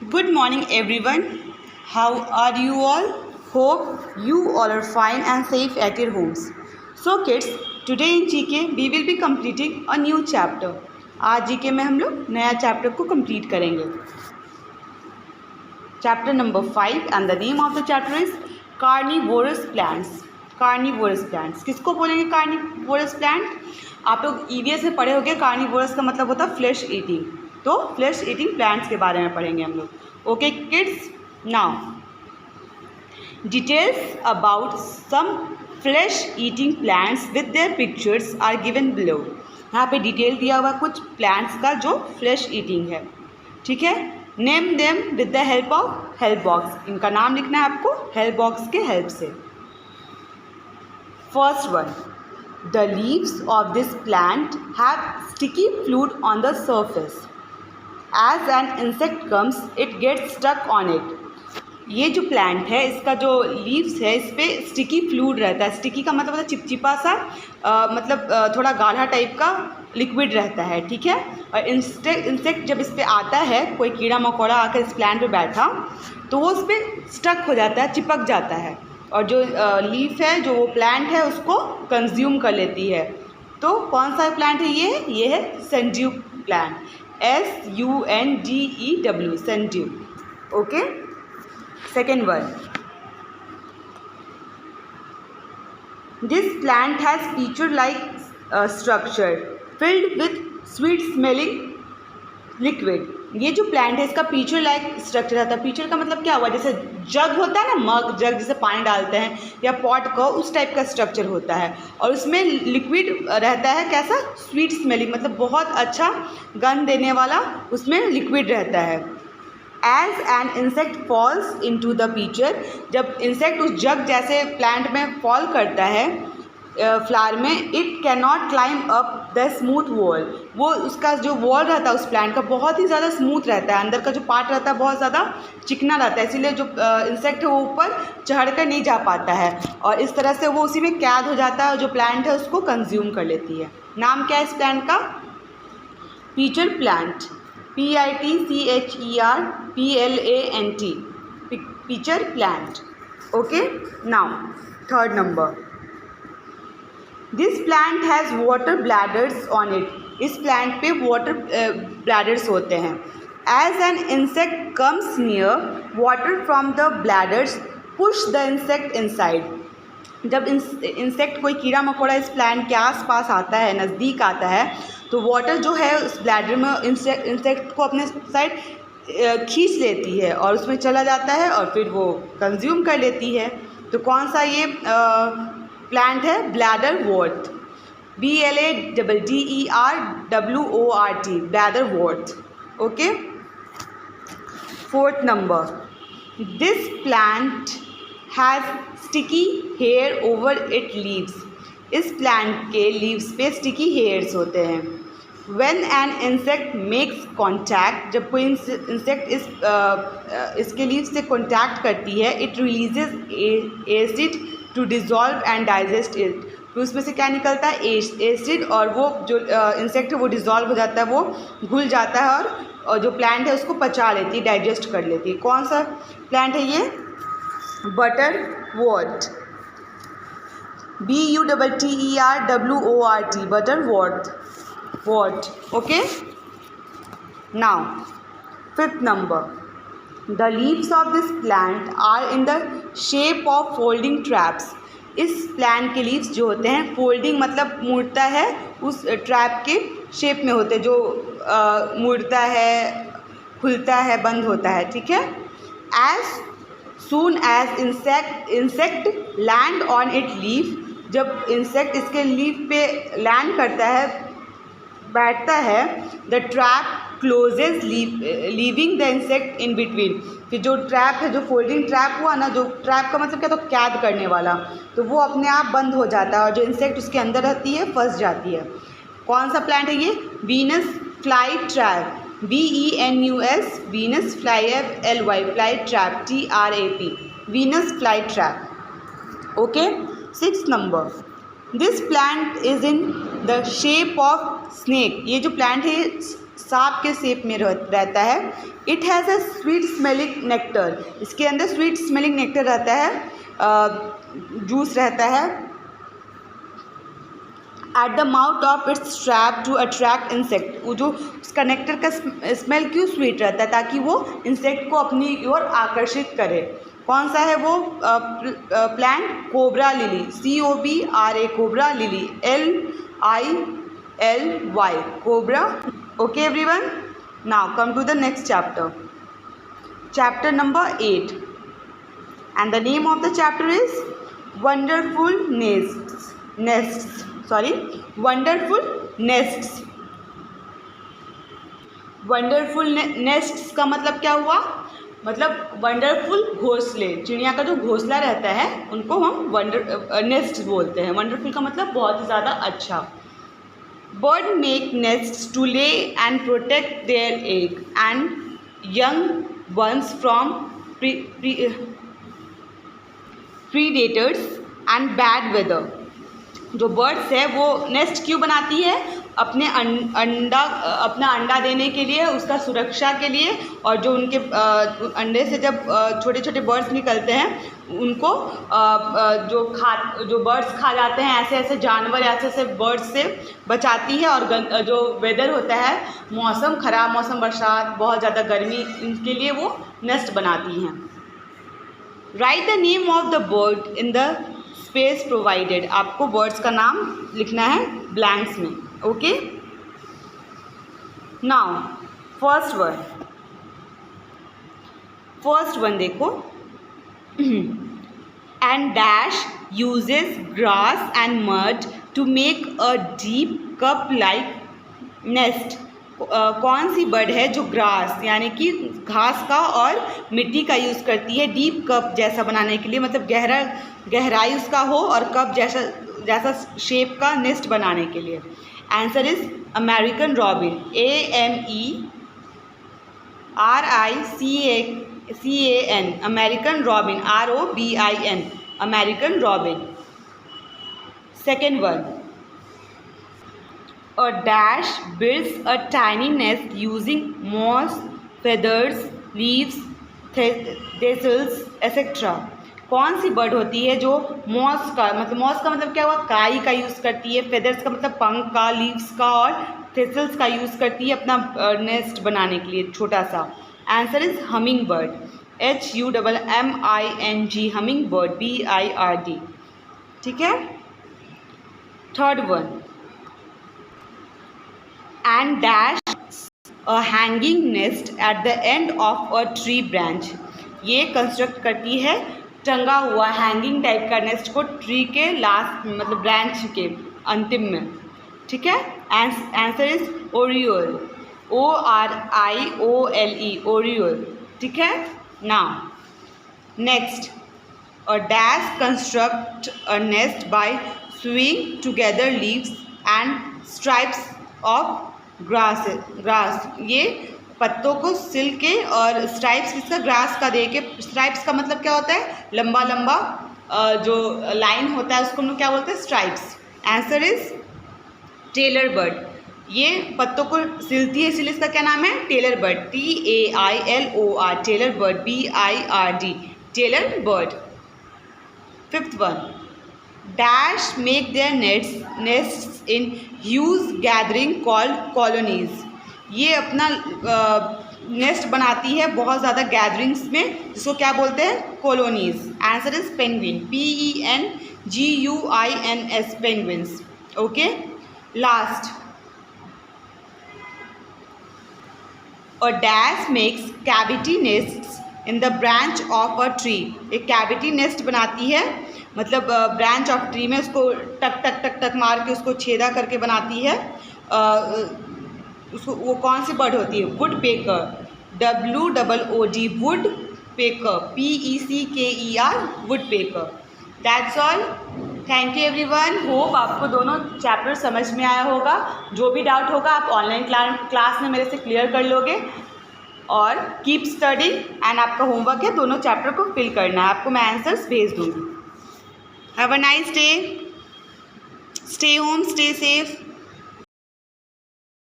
Good morning, everyone. How are you all? Hope you all are fine and safe at your homes. So, kids, today in GK we will be completing a new chapter. आज GK में हम लोग नया chapter को complete करेंगे. Chapter number 5 and the name of the chapter is Carnivorous Plants. Carnivorous plants. किसको बोलेंगे carnivorous plant? आप लोग EVS में पढ़े होंगे. Carnivorous का मतलब होता है फ्लैश ईटिंग. तो फ्लैश ईटिंग प्लांट्स के बारे में पढ़ेंगे हम लोग. Okay kids, now details about some flesh eating plants with their pictures are given below. यहाँ पे डिटेल दिया हुआ कुछ प्लांट्स का जो फ्लैश ईटिंग है. ठीक है, name them with the help of help box. इनका नाम लिखना है आपको हेल्प बॉक्स के हेल्प से. First one, the leaves of this plant have sticky fluid on the surface. As an insect comes, it gets stuck on it. ये जो plant है इसका जो लीव्स है इस पर स्टिकी फ्लूइड रहता है. स्टिकी का मतलब होता है चिपचिपा सा, मतलब थोड़ा गाढ़ा टाइप का लिक्विड रहता है. ठीक है, और इंसेक्ट जब इस पर आता है, कोई कीड़ा मकोड़ा आकर इस प्लांट पे बैठा तो वो उस पर स्टक हो जाता है, चिपक जाता है, और जो लीफ है, जो वो प्लांट है, उसको कंज्यूम कर लेती है. तो कौन सा प्लांट है ये है sundew plant. SUNDEW, sundew. Okay, second one, this plant has feature like structure filled with sweet smelling liquid. ये जो प्लांट है इसका पीचर लाइक स्ट्रक्चर रहता है. पीचर का मतलब क्या हुआ, जैसे जग होता है ना, मग जग जिसे पानी डालते हैं, या पॉट का, उस टाइप का स्ट्रक्चर होता है. और उसमें लिक्विड रहता है कैसा, स्वीट स्मेलिंग, मतलब बहुत अच्छा गंध देने वाला उसमें लिक्विड रहता है. As an insect falls into the pitcher, जब इंसेक्ट उस जग जैसे प्लांट में फॉल करता है फ्लावर में, it can not climb up the smooth wall. वो उसका जो वॉल रहता है उस प्लांट का बहुत ही ज़्यादा स्मूथ रहता है, अंदर का जो पार्ट रहता है बहुत ज़्यादा चिकना रहता है, इसीलिए जो इंसेक्ट है वो ऊपर चढ़ कर नहीं जा पाता है, और इस तरह से वो उसी में कैद हो जाता है और जो प्लांट है उसको कंज्यूम कर लेती है. नाम क्या है इस प्लांट का? Pitcher plant. PITCHER PLANT. Pitcher plant. Okay, now third number, this plant has water bladders on it. इस प्लांट पे वाटर ब्लैडर्स होते हैं. As an insect comes near, water from the bladders push the insect inside. जब insect कोई कीड़ा मकोड़ा इस plant के आसपास आता है, नज़दीक आता है, तो वाटर जो है उस ब्लैडर में इंसेक्ट को अपने साइड खींच लेती है और उसमें चला जाता है और फिर वो कंज्यूम कर लेती है. तो कौन सा ये प्लांट है? Bladderwort. BLADDERWORT, bladderwort. Okay, fourth number, this plant has sticky hair over it leaves. इस प्लांट के लीव्स पे स्टिकी हेयर्स होते हैं. When an insect makes contact, जब कोई इंसेक्ट इसके लीव्स से कॉन्टैक्ट करती है, it releases acid to dissolve and digest it. तो उसमें से क्या निकलता है? एसिड, और वो जो इंसेक्ट है वो डिज़ोल्व हो जाता है, वो घुल जाता है और जो प्लांट है उसको पचा लेती है, डाइजेस्ट कर लेती है. कौन सा प्लांट है ये? Butterwort. BUTTERWORT, butterwort. Okay, now fifth number, the leaves of this plant are in the shape of folding traps. इस प्लांट के लीव्स जो होते हैं, फोल्डिंग मतलब मुड़ता है, उस ट्रैप के शेप में होते हैं, जो मुड़ता है, खुलता है, बंद होता है. ठीक है. As soon as insect land on it leaf, जब इंसेक्ट इसके लीफ पे लैंड करता है, बैठता है, the trap closes leaving the insect in between. कि जो ट्रैप है, जो फोल्डिंग ट्रैप हुआ ना, जो ट्रैप का मतलब क्या, तो कैद करने वाला, तो वो अपने आप बंद हो जाता है और जो इंसेक्ट उसके अंदर रहती है फंस जाती है. कौन सा प्लांट है ये? Venus fly trap. VENUS, Venus fly FLY, fly trap TRAP, Venus fly trap. Okay, six number, this plant is in the shape of snake. ये जो प्लांट है सांप के शेप में रहता है। It has a sweet smelling nectar, इसके अंदर स्वीट स्मेलिंग नेक्टर रहता है, जूस रहता है। At the mouth of its strap to attract insect, वो जो उसका नेक्टर का स्मेल क्यों स्वीट रहता है, ताकि वो इंसेक्ट को अपनी ओर आकर्षित करे। कौन सा है वो plant? Cobra lily, COBRA, cobra lily, LILY, cobra. Okay everyone, now come to the next chapter, chapter number 8, and the name of the chapter is wonderful nests. Wonderful nests. Wonderful nests का मतलब क्या हुआ? मतलब wonderful घोंसले, चिड़िया का जो घोंसला रहता है उनको हम नेस्ट बोलते हैं। वंडरफुल का मतलब बहुत ही ज़्यादा अच्छा। Bird make nests to lay and protect their egg and young ones from predators and bad weather. जो बर्ड्स है वो नेस्ट क्यों बनाती है? अपना अंडा देने के लिए, उसका सुरक्षा के लिए, और जो उनके अंडे से जब छोटे छोटे बर्ड्स निकलते हैं उनको जो बर्ड्स खा जाते हैं, ऐसे ऐसे जानवर, ऐसे ऐसे बर्ड्स से बचाती है। और जो वेदर होता है, मौसम, ख़राब मौसम, बरसात, बहुत ज़्यादा गर्मी, इनके लिए वो नेस्ट बनाती हैं। Write the name of the bird in the space provided, आपको बर्ड्स का नाम लिखना है ब्लैंक्स में। ओके, नाउ फर्स्ट वन देखो, and dash uses grass and mud to make a deep cup like nest. कौन सी बर्ड है जो ग्रास यानी कि घास का और मिट्टी का यूज़ करती है डीप कप जैसा बनाने के लिए, मतलब गहराई उसका हो और कप जैसा शेप का नेस्ट बनाने के लिए। Answer is American robin, AMERICAN, American robin, ROBIN, American robin. Second one, a dash builds a tiny nest using moss, feathers, leaves, thistles, etc. कौन सी बर्ड होती है जो मॉस का मतलब क्या हुआ? काई का यूज़ करती है, फेदर्स का मतलब पंख का, लीव्स का और थिस्टल्स का यूज़ करती है अपना नेस्ट बनाने के लिए छोटा सा। Answer is humming bird, HUMMING, humming bird, BIRD। ठीक है। Third one, and dash a hanging nest at the end of a tree branch। ये कंस्ट्रक्ट करती है टंगा हुआ हैंगिंग टाइप का नेस्ट को ट्री के लास्ट मतलब ब्रांच के अंतिम में। ठीक है। Answer is oriole, ORIOLE, oriole. ठीक है। Now next, a dash construct a nest by sewing together leaves and stripes of grass. ये पत्तों को सिल के और स्ट्राइप्स इसका ग्रास का दे के, स्ट्राइप्स का मतलब क्या होता है? लंबा लंबा जो लाइन होता है उसको हम लोग क्या बोलते हैं? Stripes. Answer is tailor bird. ये पत्तों को सिलती है इसलिए इसका क्या नाम है? Tailor bird, TAILOR, tailor bird, BIRD, tailor bird. Fifth one, dash make their nests in huge gathering called colonies. ये अपना नेस्ट बनाती है बहुत ज़्यादा गैदरिंग्स में, जिसको क्या बोलते हैं? Colonies. Answer is penguin, PENGUINS, penguins. Okay. Last, a dash makes cavity nests in the branch of a tree. एक कैविटी नेस्ट बनाती है, मतलब ब्रांच ऑफ ट्री में उसको टक टक टक टक मार के उसको छेदा करके बनाती है। उसको वो कौन सी बर्ड होती है? Would picker, WOOD, would picker, PECKER, would picker. That's all. Thank you everyone. Hope आपको दोनों चैप्टर समझ में आया होगा। जो भी डाउट होगा आप ऑनलाइन क्लास में मेरे से क्लियर कर लोगे। और कीप स्टडिंग एंड आपका होमवर्क है दोनों चैप्टर को फिल करना है, आपको मैं आंसर्स भेज दूँगी। Have a nice day, stay home, stay safe.